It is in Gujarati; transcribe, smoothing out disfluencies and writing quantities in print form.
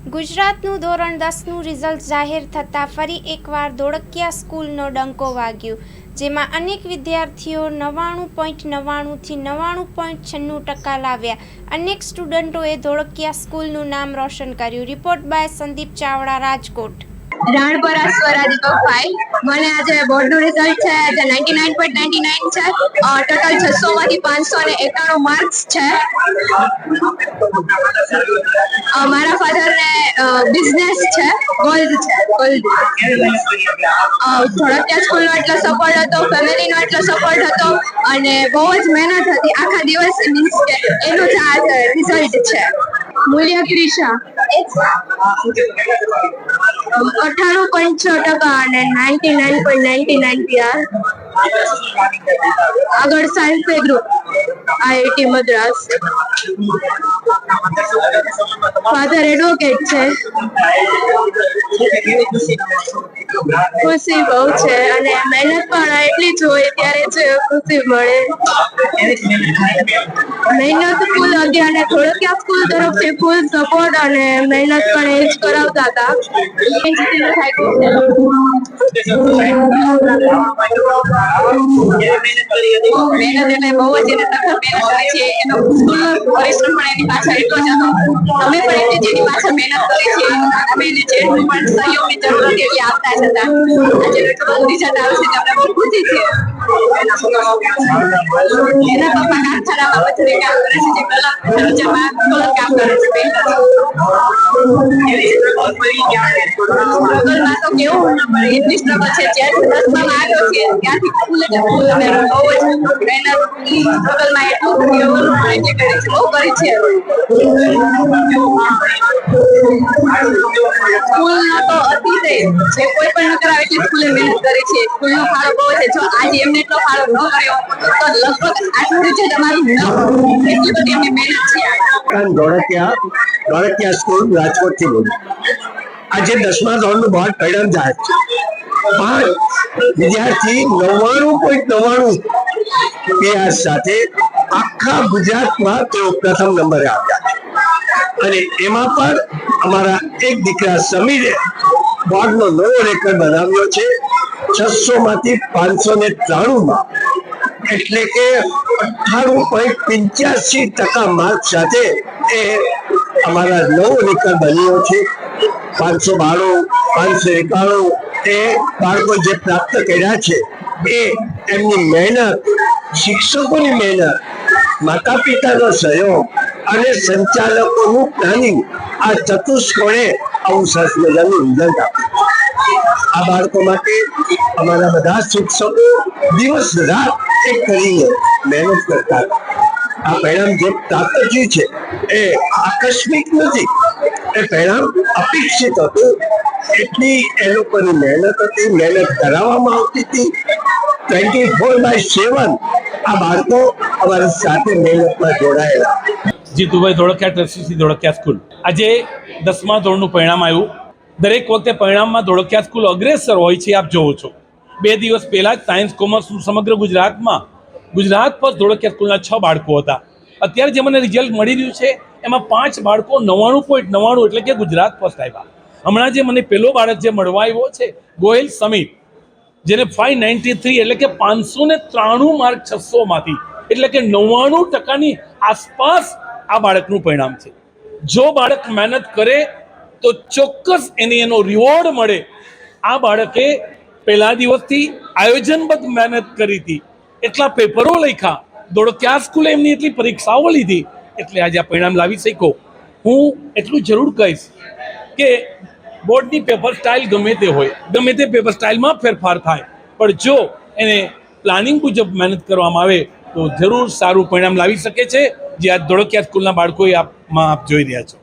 ગુજરાતનું ધોરણ 10નું રિઝલ્ટ જાહેર થતાં ફરી એકવાર ધોળકિયા સ્કૂલનો ડંકો વાગ્યો, જેમાં અનેક વિદ્યાર્થીઓ 99.99 થી 99.96% લાવ્યા. અનેક સ્ટુડન્ટોએ ધોળકિયા સ્કૂલનું નામ રોશન કર્યું. Report by Sandeep Chavda, Rajkot. રાણપરા સ્વરાધિકો 5. મને આજે બોર્ડનું રિઝલ્ટ છે જે 99.99 છે. ટોટલ 600 માંથી 591 માર્ક્સ છે. મારા ફાધરને બિઝનેસ છે, ગોલ્ડ છે, ગોલ્ડ. ધોળકિયા સ્કૂલનો એટલો સપોર્ટ હતો, ફેમિલીનો એટલો સપોર્ટ હતો અને બહુ જ મહેનત હતી આખા દિવસ. મીન્સ કે એનું જ આ રિઝલ્ટ છે. મૂલ્ય ક્રિશા 98.6% અને 99.99 PR. આગળ science group, IIT Madras. Father advocate છે. ખુશી બહુ છે અને મહેનત પણ એટલી જ હોય ત્યારે જ ખુશી મળે. મહેનત ફૂલ હતી અને ધોળકિયા સ્કૂલ તરફથી ફૂલ સપોર્ટ અને મહેનત પણ એ જ કરાવતા હતા. મહેનત એટલે બહુ જ એને સખત મહેનત કરી છે. એનો સ્કૂલનો પરિશ્રમ પણ એની પાછળ એટલો જ હતો. અમે પણ એટલી જેની પાછળ મહેનત કરી છે. અમે એને જેટલું પણ સહયોગની જરૂર હતી એટલી આપતા જ હતા. આજે એટલું બધું રિઝલ્ટ આવશે તો અમને બહુ ખુશી છે. એના પપ્પા કારખાનામાં મજૂરી કામ કરે છે, જે ફર્નિચરમાં કલર કામ કરે છે, પેઇન્ટર. સ્ટ્રગલમાં તો કેવું ન પડે એટલી સ્ટ્રગલ છે. જ્યારથી 10માં આવ્યો છે ત્યારથી ફૂલ જ ફૂલ અને બહુ જ મહેનત સ્ટ્રગલમાં એટલું કરી છે, બહુ કરી છે. સ્કૂલનો તો અતિશય જે કોઈ પણ ન કરાવે એટલી સ્કૂલે મહેનત કરી છે. સ્કૂલનો ફાળો બહુ છે. જો આજે એમને એટલો ફાળો ન કર્યો તો લગભગ આટલું રિઝલ્ટ અમારું ન હોત. એટલી બધી એમની મહેનત છે. ધોળકિયા સ્કૂલ રાજકોટથી બોલું. આજે 10મા ધોરણનું બોર્ડ પરિણામ જાહેર છે. 5 વિદ્યાર્થી 99.99 PR સાથે આખા ગુજરાતમાં તેઓ પ્રથમ નંબરે આવ્યા છે. અને એમાં પણ અમારા એક દીકરા સમીરે બોર્ડનો નવો રેકોર્ડ બનાવ્યો છે. 600 માંથી 593 એટલે કે 98.85% માર્ક સાથે એ અમારા નવો રેકોર્ડ બન્યો છે. 592, 591 એ બાળકો જે પ્રાપ્ત કર્યા છે એ એમની મહેનત, શિક્ષકોની મહેનત, માતા પિતાનો સહયોગ અને સંચાલકોનું પ્લાનિંગ, આ ચતુષ્કોણે આવું સરસ મજાનું રિઝલ્ટ આપ્યું. આ બાળકો માટે અમારા બધા શિક્ષકો દિવસ રાત એક કરીને મહેનત કરતા. આ પરિણામ જે પ્રાપ્ત થયું છે એ આકસ્મિક નથી. એ પરિણામ અપેક્ષિત હતું. એટલી એ લોકોની મહેનત હતી, મહેનત કરાવવામાં આવતી હતી. 24/7 આ બાળકો અમારી સાથે મહેનતમાં જોડાયેલા. Jitubhai Dholakia, trustee Dholakia school. આજે 10મા ધોરણનું પરિણામ આવ્યું. દરેક વખતે પરિણામમાં ધોળકિયા સ્કૂલ અગ્રેસર હોય છે, આપ જોવો છો. 2 દિવસ પહેલા જ સાયન્સ કોમર્સનું સમગ્ર ગુજરાતમાં ગુજરાત પર ધોળકિયા સ્કૂલના 6 બાળકો હતા. અત્યારે જે મને રિઝલ્ટ મળી રહ્યું છે એમાં 5 બાળકો 99.99 એટલે કે ગુજરાત ફર્સ્ટ આવ્યા. હમણાં જે મને પહેલો બાળક જે મળવા આવ્યો છે ગોહિલ સમીર, જેને 593 એટલે કે 593 માર્ક 600 માંથી એટલે કે 99%ની આસપાસ આ બાળકનું પરિણામ છે. જો બાળક મહેનત કરે તો ચોક્કસ એનો રિવોર્ડ મળે. આ બાળકે પહેલા દિવસથી આયોજનબદ્ધ મહેનત કરી હતી, એટલા પેપરો લખ્યા, ધોળકિયા સ્કૂલે એમની એટલી પરીક્ષાઓ લીધી, એટલે આજે આ પરિણામ લાવી શક્યો. હું એટલું જરૂર કહીશ કે બોર્ડની પેપર સ્ટાઇલ ગમે તે હોય, ગમે તે પેપર સ્ટાઇલમાં ફેરફાર થાય, પણ જો એને પ્લાનિંગ મુજબ મહેનત કરવામાં આવે તો જરૂર સારું પરિણામ લાવી શકે છે, જે આ ધોળકિયા સ્કૂલના બાળકોએ આપ જોઈ રહ્યા છો.